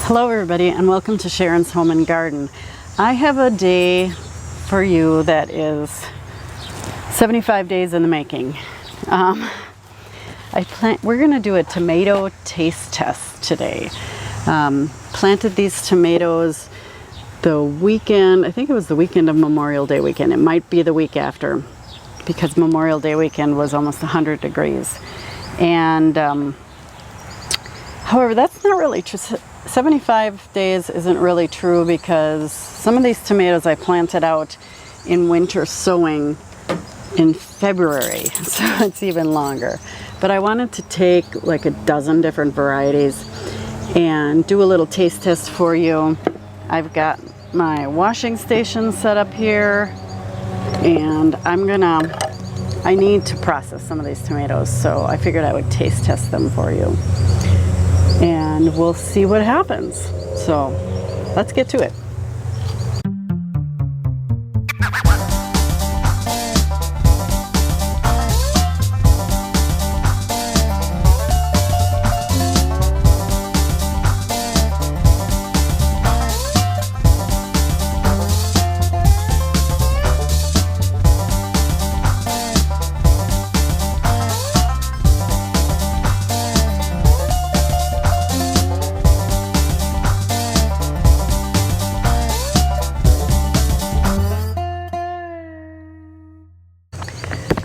Hello everybody and welcome to Sharon's Home and Garden. I have a day for you that is 75 days in the making. We're going to do a tomato taste test today. Planted these tomatoes the weekend, I think it was the weekend of Memorial Day weekend. It might be the week after because Memorial Day weekend was almost 100 degrees. And however, that's not really true. 75 days isn't really true because some of these tomatoes I planted out in winter sowing in February, so it's even longer. But I wanted to take like a dozen different varieties and do a little taste test for you. I've got my washing station set up here and I need to process some of these tomatoes, so I figured I would taste test them for you. And we'll see what happens. So let's get to it.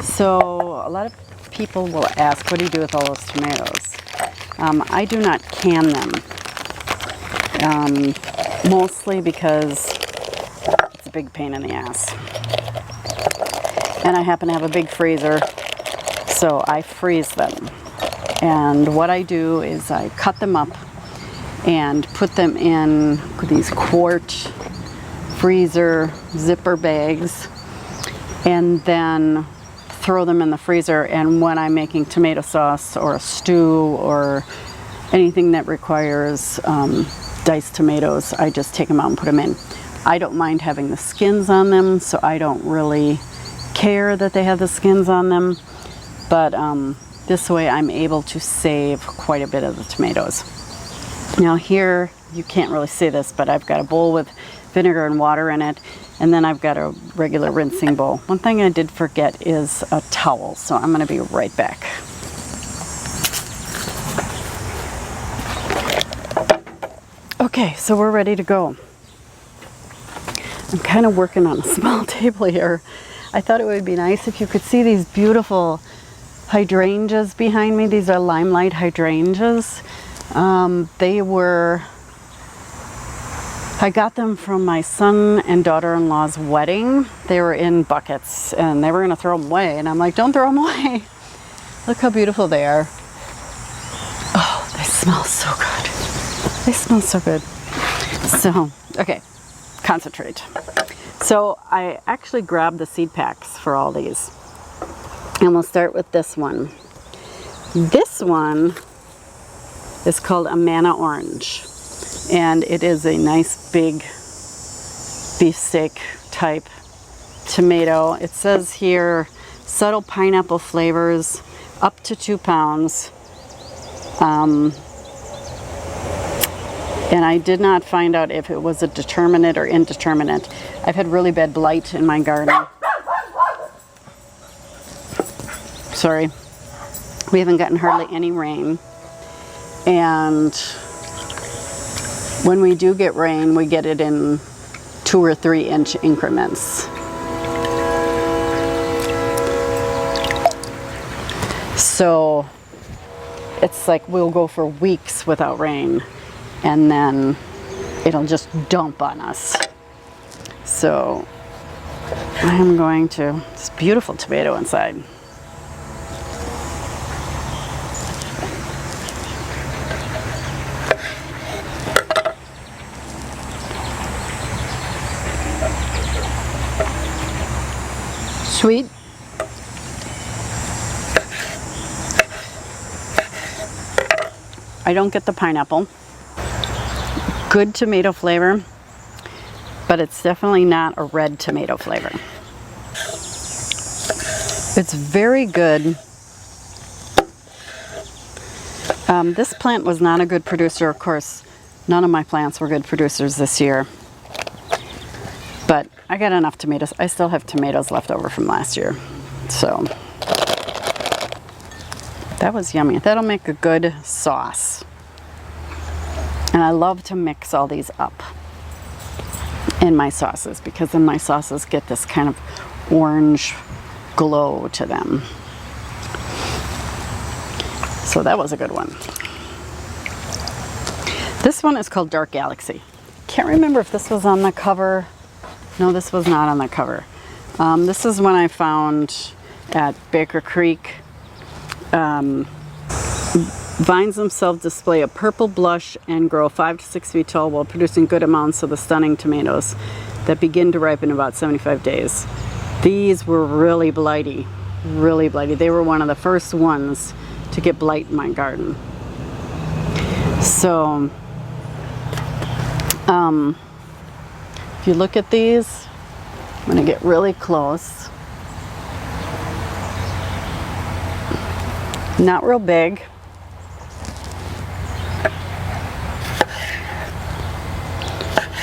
So a lot of people will ask, what do you do with all those tomatoes? I do not can them, mostly because it's a big pain in the ass. And I happen to have a big freezer, so I freeze them. And what I do is I cut them up and put them in these quart freezer zipper bags, and then throw them in the freezer. And when I'm making tomato sauce or a stew or anything that requires diced tomatoes, I just take them out and put them in. I don't mind having the skins on them, so I don't really care that they have the skins on them, but this way I'm able to save quite a bit of the tomatoes. Now here, you can't really see this, but I've got a bowl with vinegar and water in it, and then I've got a regular rinsing bowl. One thing I did forget is a towel, so I'm going to be right back. Okay, so we're ready to go. I'm kind of working on a small table here. I thought it would be nice if you could see these beautiful hydrangeas behind me. These are limelight hydrangeas. I got them from my son and daughter-in-law's wedding. They were in buckets and they were going to throw them away. And I'm like, don't throw them away. Look how beautiful they are. Oh, they smell so good. They smell so good. So, okay, concentrate. So I actually grabbed the seed packs for all these. And we'll start with this one. This one is called a Manna Orange. And it is a nice big beefsteak type tomato. It says here subtle pineapple flavors, up to 2 pounds. And I did not find out if it was a determinate or indeterminate. I've had really bad blight in my garden. Sorry. We haven't gotten hardly any rain. And when we do get rain, we get it in 2 or 3 inch increments. So it's like we'll go for weeks without rain and then it'll just dump on us. So I am going to, it's beautiful tomato inside. Sweet. I don't get the pineapple. Good tomato flavor, but it's definitely not a red tomato flavor. It's very good. This plant was not a good producer, of course. None of my plants were good producers this year. But I got enough tomatoes. I still have tomatoes left over from last year. So that was yummy. That'll make a good sauce. And I love to mix all these up in my sauces because then my sauces get this kind of orange glow to them. So that was a good one. This one is called Dark Galaxy. Can't remember if this was on the cover. No, this was not on the cover. This is one I found at Baker Creek. Vines themselves display a purple blush and grow 5 to 6 feet tall while producing good amounts of the stunning tomatoes that begin to ripen in about 75 days. These were really blighty, really blighty. They were one of the first ones to get blight in my garden. So, if you look at these, I'm going to get really close. Not real big.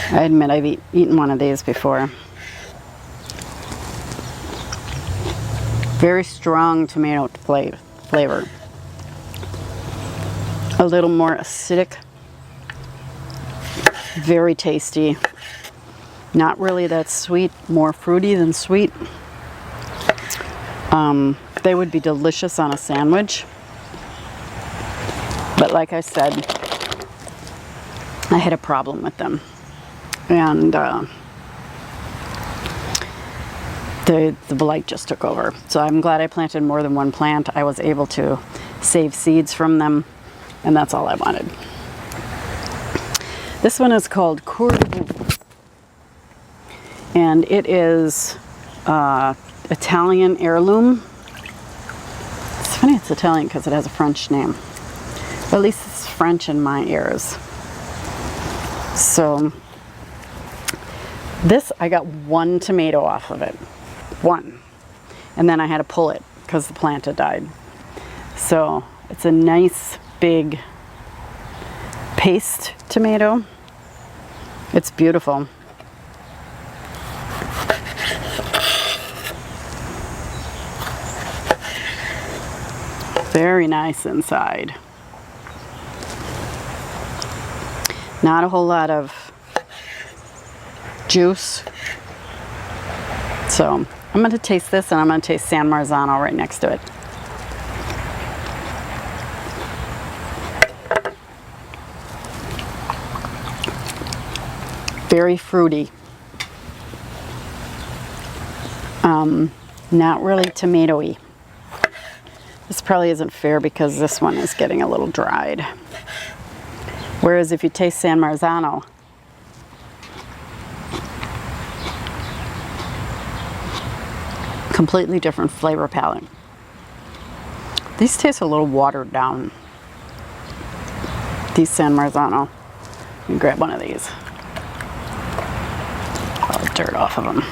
I admit I've eaten one of these before. Very strong tomato flavor. A little more acidic. Very tasty. Not really that sweet, more fruity than sweet. They would be delicious on a sandwich. But like I said, I had a problem with them. And the blight just took over. So I'm glad I planted more than one plant. I was able to save seeds from them, and that's all I wanted. This one is called Courge, and it is Italian heirloom. It's funny it's Italian because it has a French name. But at least it's French in my ears. So this, I got one tomato off of it. One. And then I had to pull it because the plant had died. So it's a nice big paste tomato. It's beautiful. Very nice inside. Not a whole lot of juice. So I'm going to taste this, and I'm going to taste San Marzano right next to it. Very fruity. Not really tomatoey. This probably isn't fair because this one is getting a little dried. Whereas if you taste San Marzano, completely different flavor palette. These taste a little watered down. These San Marzano. Let me grab one of these. All the dirt off of them.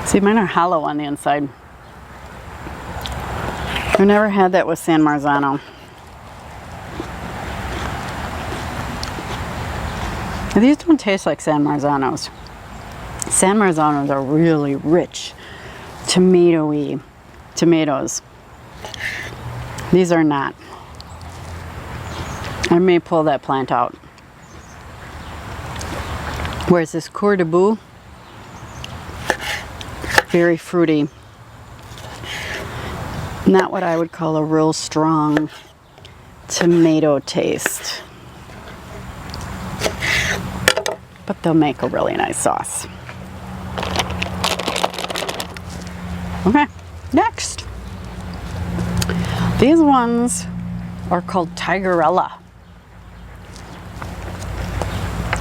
See, mine are hollow on the inside. I've never had that with San Marzano. These don't taste like San Marzanos. San Marzanos are really rich, tomatoey tomatoes. These are not. I may pull that plant out. Whereas this Coeur de Bois, very fruity. Not what I would call a real strong tomato taste. But they'll make a really nice sauce. Okay, next. These ones are called Tigerella.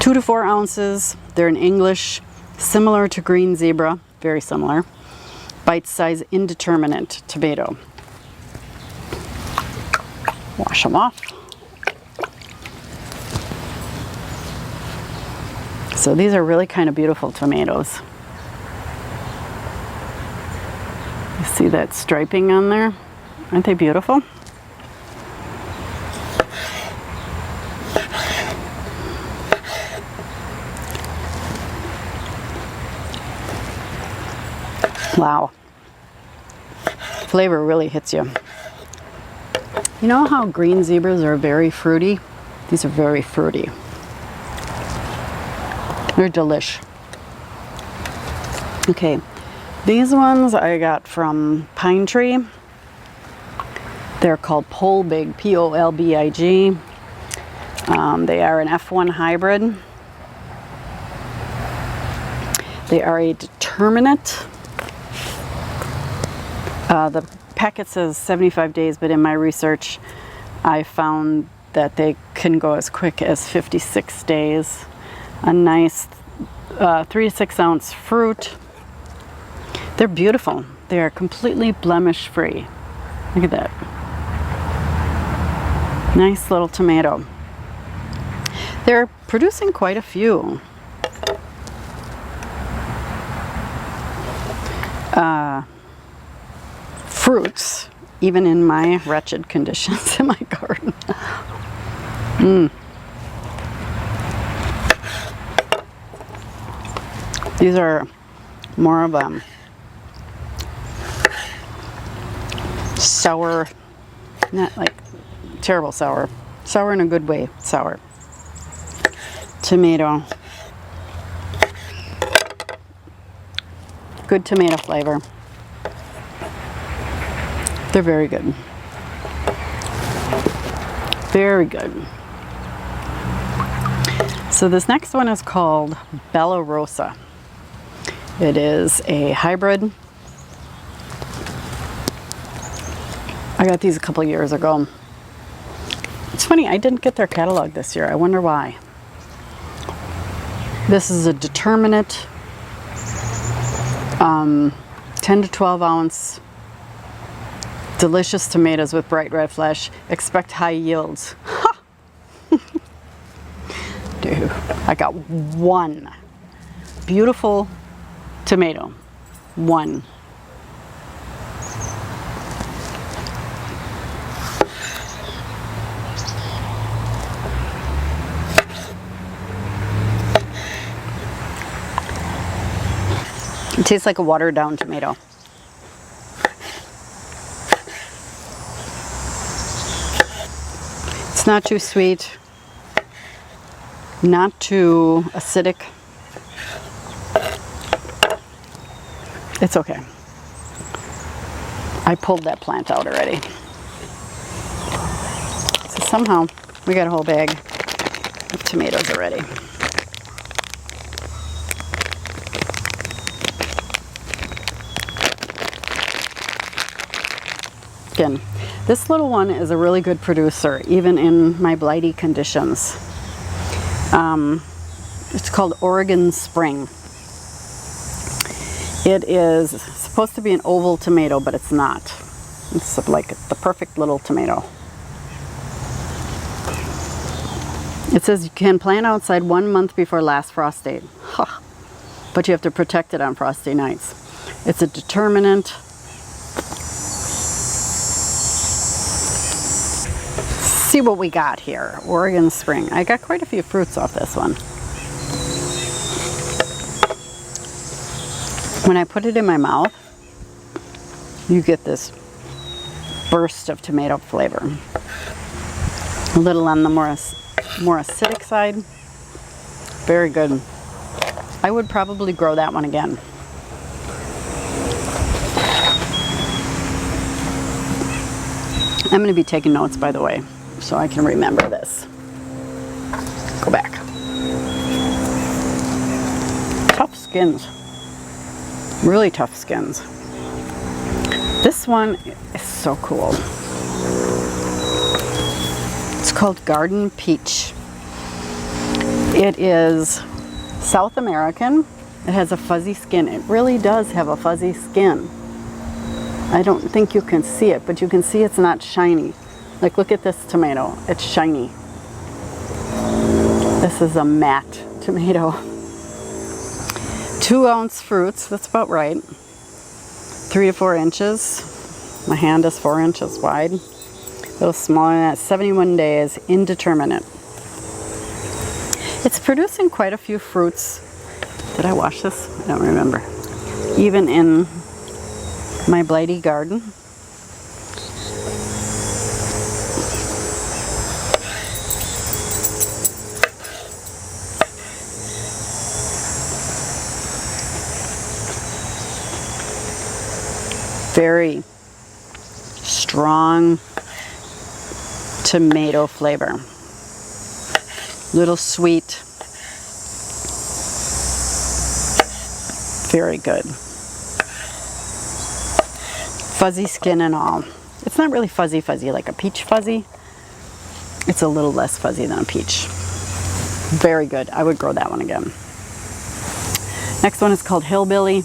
2 to 4 ounces. They're in English, similar to green zebra, very similar. Bite-size indeterminate tomato. Wash them off. So these are really kind of beautiful tomatoes. You see that striping on there? Aren't they beautiful? Wow. Flavor really hits you. You know how green zebras are very fruity? These are very fruity. They're delish. Okay, these ones I got from Pine Tree. They're called Polbig, P-O-L-B-I-G. They are an F1 hybrid. They are a Determinate. The packet says 75 days, but in my research, I found that they can go as quick as 56 days. A nice 3 to 6 ounce fruit. They're beautiful. They are completely blemish free. Look at that. Nice little tomato. They're producing quite a few. Fruits, even in my wretched conditions in my garden. These are more of a sour, not like terrible sour, sour in a good way, sour tomato. Good tomato flavor. They're very good. Very good. So this next one is called Bella Rosa. It is a hybrid. I got these a couple years ago. It's funny, I didn't get their catalog this year. I wonder why. This is a Determinate 10 to 12 ounce delicious tomatoes with bright red flesh. Expect high yields. Ha! Dude, I got one beautiful tomato. One. It tastes like a watered down tomato. It's not too sweet, not too acidic. It's okay. I pulled that plant out already. So somehow we got a whole bag of tomatoes already. Again, this little one is a really good producer, even in my blighty conditions. It's called Oregon Spring. It is supposed to be an oval tomato, but it's not. It's like the perfect little tomato. It says you can plant outside 1 month before last frost date. Huh. But you have to protect it on frosty nights. It's a Determinate. See what we got here. Oregon Spring. I got quite a few fruits off this one. When I put it in my mouth, you get this burst of tomato flavor. A little on the more acidic side. Very good. I would probably grow that one again. I'm going to be taking notes, by the way, so I can remember this. Go back. Tough skins. Really tough skins. This one is so cool. It's called Garden Peach. It is South American. It has a fuzzy skin. It really does have a fuzzy skin. I don't think you can see it, but you can see it's not shiny. Like, look at this tomato. It's shiny. This is a matte tomato. 2 ounce fruits, that's about right. 3 to 4 inches. My hand is 4 inches wide. A little smaller than that. 71 days, indeterminate. It's producing quite a few fruits. Did I wash this? I don't remember. Even in My blighty garden. Very strong tomato flavor. Little sweet. Very good. Fuzzy skin and all. It's not really fuzzy like a peach fuzzy. It's a little less fuzzy than a peach. Very good. I would grow that one again. Next one is called Hillbilly.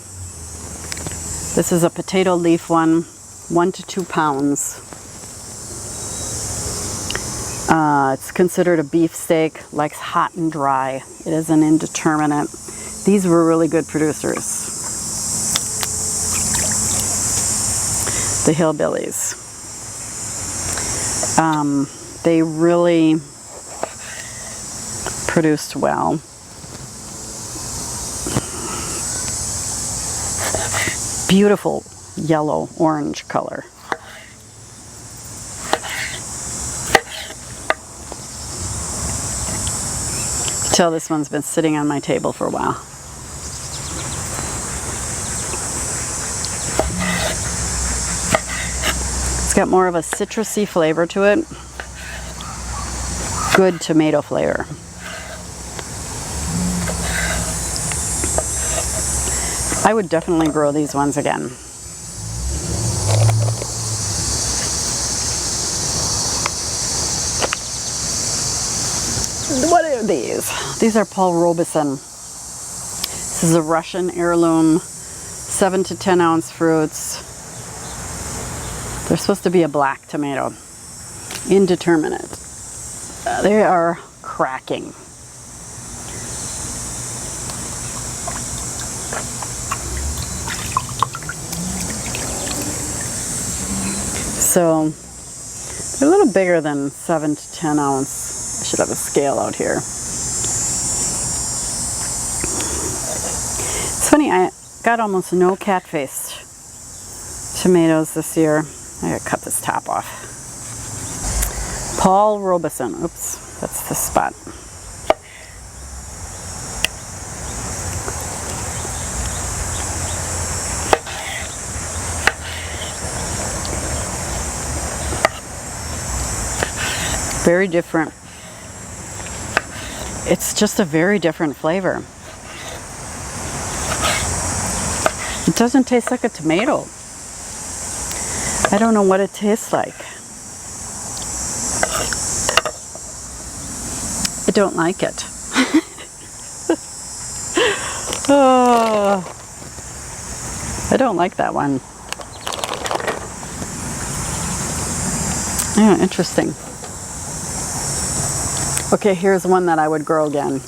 This is a potato leaf one, 1 to 2 pounds. It's considered a beefsteak, likes hot and dry. It is an indeterminate. These were really good producers. The Hillbillies. They really produced well. Beautiful yellow orange color. Tell this one's been sitting on my table for a while. It's got more of a citrusy flavor to it. Good tomato flavor. I would definitely grow these ones again. What are these? These are Paul Robeson. This is a Russian heirloom, 7 to 10 ounce fruits. They're supposed to be a black tomato. Indeterminate. They are cracking. So they're a little bigger than 7 to 10 ounce. I should have a scale out here. It's funny, I got almost no cat-faced tomatoes this year. I gotta cut this top off. Paul Robeson. Oops, that's the spot. Very different. It's just a very different flavor. It doesn't taste like a tomato. I don't know what it tastes like. I don't like it. Oh, I don't like that one. Yeah, interesting. Okay, here's one that I would grow again.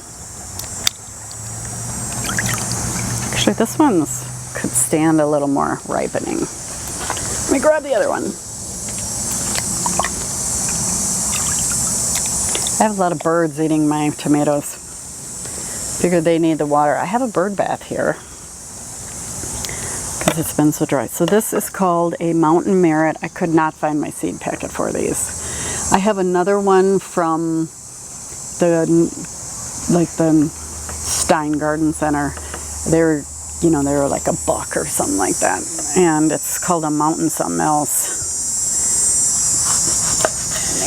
Actually, this one's could stand a little more ripening. Let me grab the other one. I have a lot of birds eating my tomatoes. Figured they need the water. I have a bird bath here because it's been so dry. So this is called a Mountain Merit. I could not find my seed packet for these. I have another one from the Stein Garden Center. They're like $1 or something like that, and it's called a Mountain something else,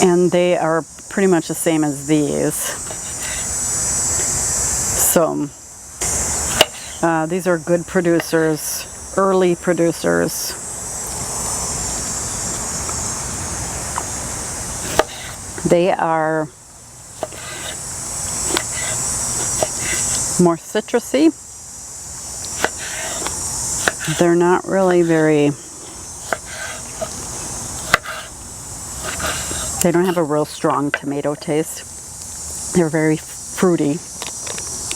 and they are pretty much the same as these. So these are good producers, early producers. They are more citrusy. They're not really very, they don't have a real strong tomato taste. They're very fruity,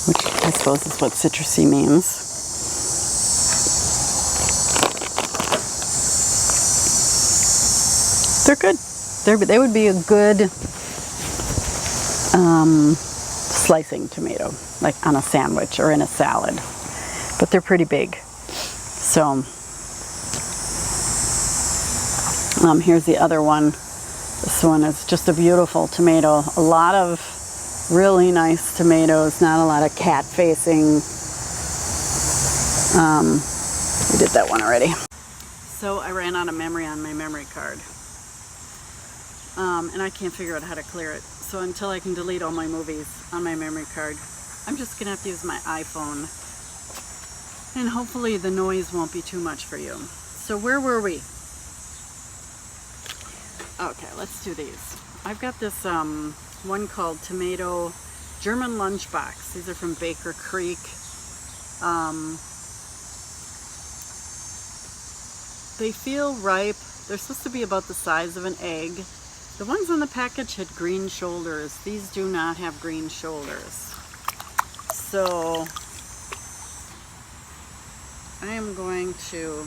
which I suppose is what citrusy means. They're good. They would be a good slicing tomato, like on a sandwich or in a salad. But they're pretty big. So Here's the other one. This one is just a beautiful tomato. A lot of really nice tomatoes, not a lot of cat facing. We did that one already. So I ran out of memory on my memory card. And I can't figure out how to clear it. So until I can delete all my movies on my memory card, I'm just gonna have to use my iPhone. And hopefully the noise won't be too much for you. So where were we? Okay, let's do these. I've got this one called Tomato German Lunchbox. These are from Baker Creek. They feel ripe. They're supposed to be about the size of an egg. The ones on the package had green shoulders. These do not have green shoulders. So I am going to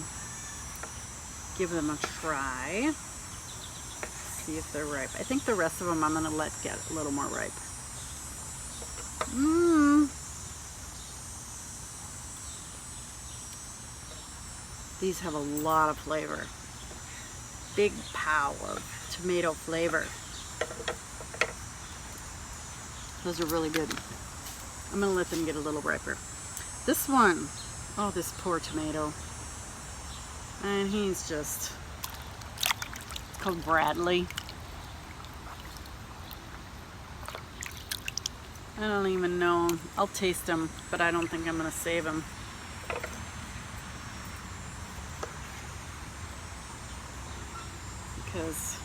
give them a try. See if they're ripe. I think the rest of them I'm going to let get a little more ripe. These have a lot of flavor. Big pow of tomato flavor. Those are really good. I'm going to let them get a little riper. This one, oh, this poor tomato. And he's just, it's called Bradley. I don't even know. I'll taste him, but I don't think I'm going to save him. Because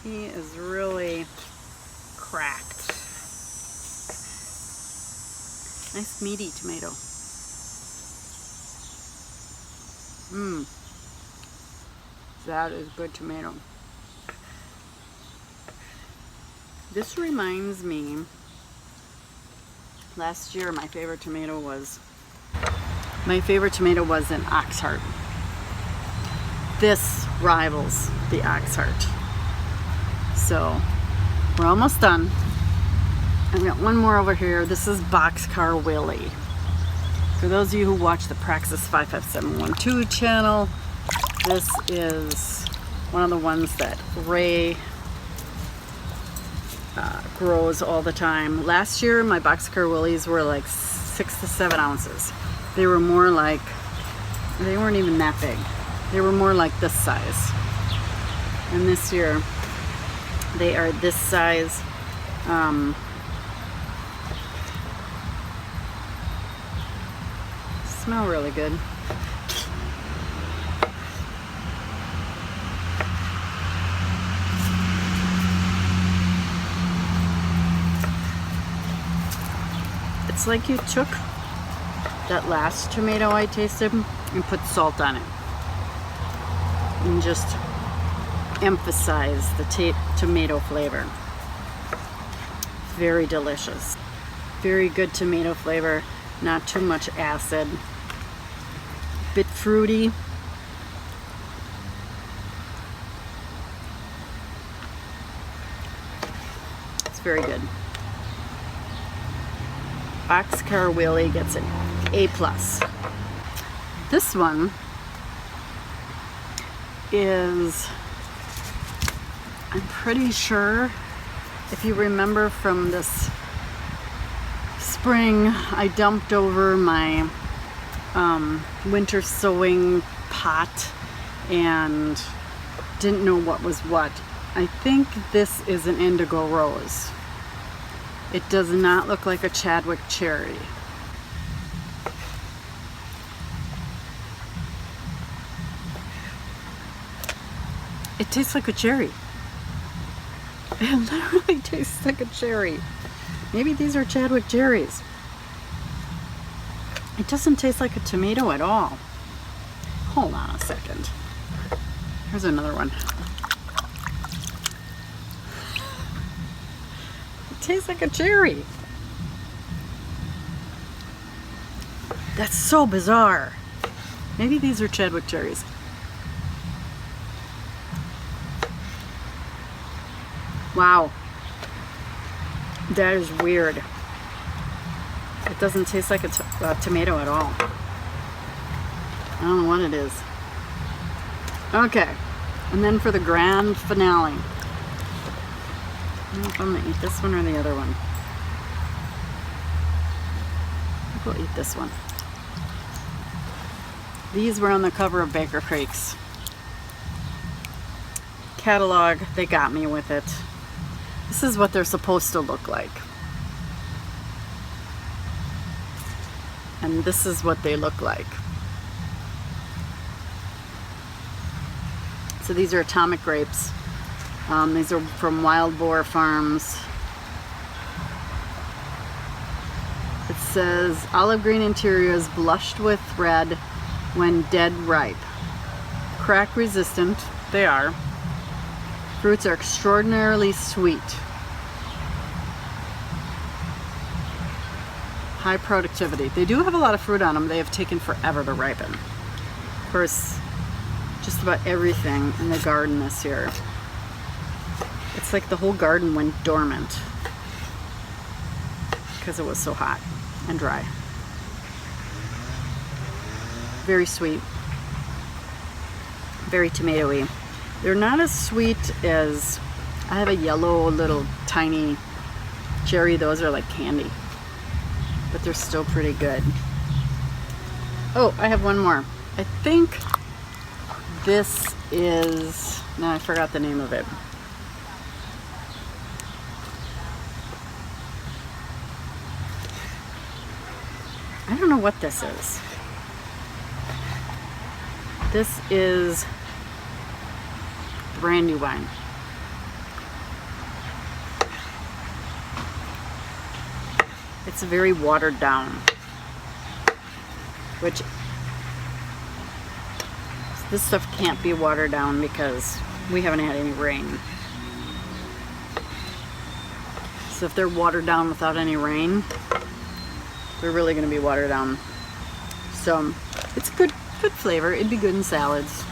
he is really cracked. Nice meaty tomato. That is good tomato. This reminds me, last year my favorite tomato was an Oxheart. This rivals the Oxheart. So we're almost done. I've got one more over here. This is Boxcar Willie. For those of you who watch the Praxis 55712 channel, this is one of the ones that Ray grows all the time. Last year my Boxcar Willies were like 6 to 7 ounces. They were more like, they weren't even that big. They were more like this size. And this year they are this size. Smell really good. It's like you took that last tomato I tasted and put salt on it and just emphasize the tomato flavor. Very delicious. Very good tomato flavor, not too much acid. Bit fruity. It's very good. Boxcar Willie gets an A+. This one is, I'm pretty sure, if you remember from this spring, I dumped over my winter sowing pot and didn't know what was what. I think this is an indigo rose. It does not look like a Chadwick cherry. It tastes like a cherry. It literally tastes like a cherry. Maybe these are Chadwick cherries. It doesn't taste like a tomato at all. Hold on a second. Here's another one. It tastes like a cherry. That's so bizarre. Maybe these are Chadwick cherries. Wow. That is weird. It doesn't taste like a tomato at all. I don't know what it is. Okay, and then for the grand finale. I don't know if I'm gonna eat this one or the other one. I think we'll eat this one. These were on the cover of Baker Creek's catalog. They got me with it. This is what they're supposed to look like. And this is what they look like. So these are atomic grapes. These are from Wild Boar Farms. It says olive green interiors blushed with red when dead ripe. Crack resistant, they are. Fruits are extraordinarily sweet. High productivity. They do have a lot of fruit on them. They have taken forever to ripen. Of course, just about everything in the garden this year. It's like the whole garden went dormant because it was so hot and dry. Very sweet. Very tomatoey. They're not as sweet as, I have a yellow little tiny cherry. Those are like candy. But they're still pretty good. Oh, I have one more. I think this is, no, I forgot the name of it. I don't know what this is. This is brand new wine. It's very watered down, which this stuff can't be watered down because we haven't had any rain. So if they're watered down without any rain, they're really going to be watered down. So it's good flavor. It'd be good in salads.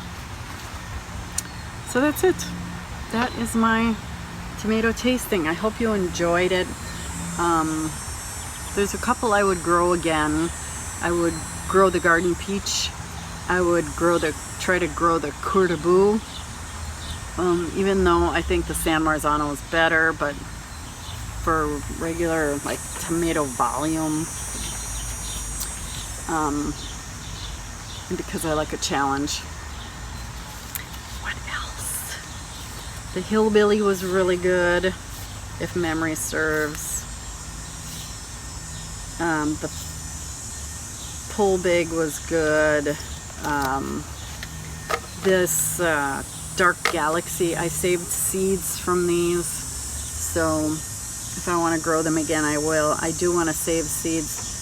So that's it. That is my tomato tasting. I hope you enjoyed it. There's a couple I would grow again. I would grow the garden peach. I would try to grow the Courtabou. Even though I think the San Marzano is better, but for regular like tomato volume, because I like a challenge. What else? The Hillbilly was really good, if memory serves. The Pull Big was good. This Dark Galaxy, I saved seeds from these, so if I want to grow them again, I will. I do want to save seeds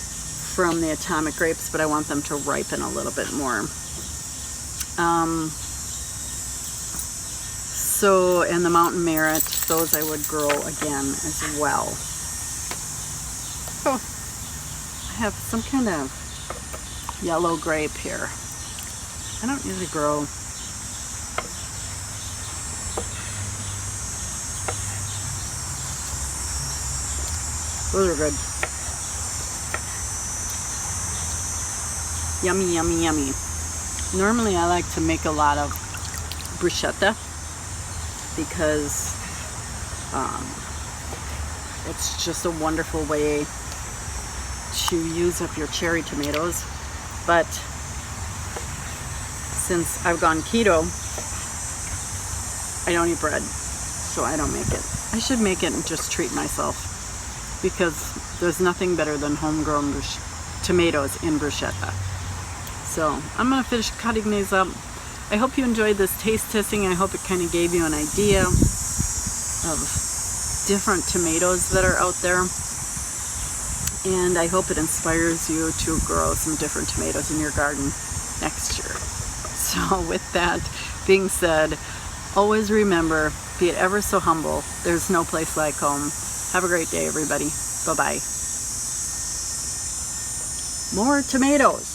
from the atomic grapes, but I want them to ripen a little bit more. So, and the Mountain Merit, those I would grow again as well. Oh, I have some kind of yellow grape here. I don't usually grow. Those are good. Yummy, yummy, yummy. Normally I like to make a lot of bruschetta because it's just a wonderful way to use up your cherry tomatoes. But since I've gone keto, I don't eat bread, so I don't make it. I should make it and just treat myself, because there's nothing better than homegrown tomatoes in bruschetta. So I'm gonna finish cutting these up. I hope you enjoyed this taste testing. I hope it kind of gave you an idea of different tomatoes that are out there. And I hope it inspires you to grow some different tomatoes in your garden next year. So with that being said, always remember, be it ever so humble, there's no place like home. Have a great day, everybody. Bye-bye. More tomatoes.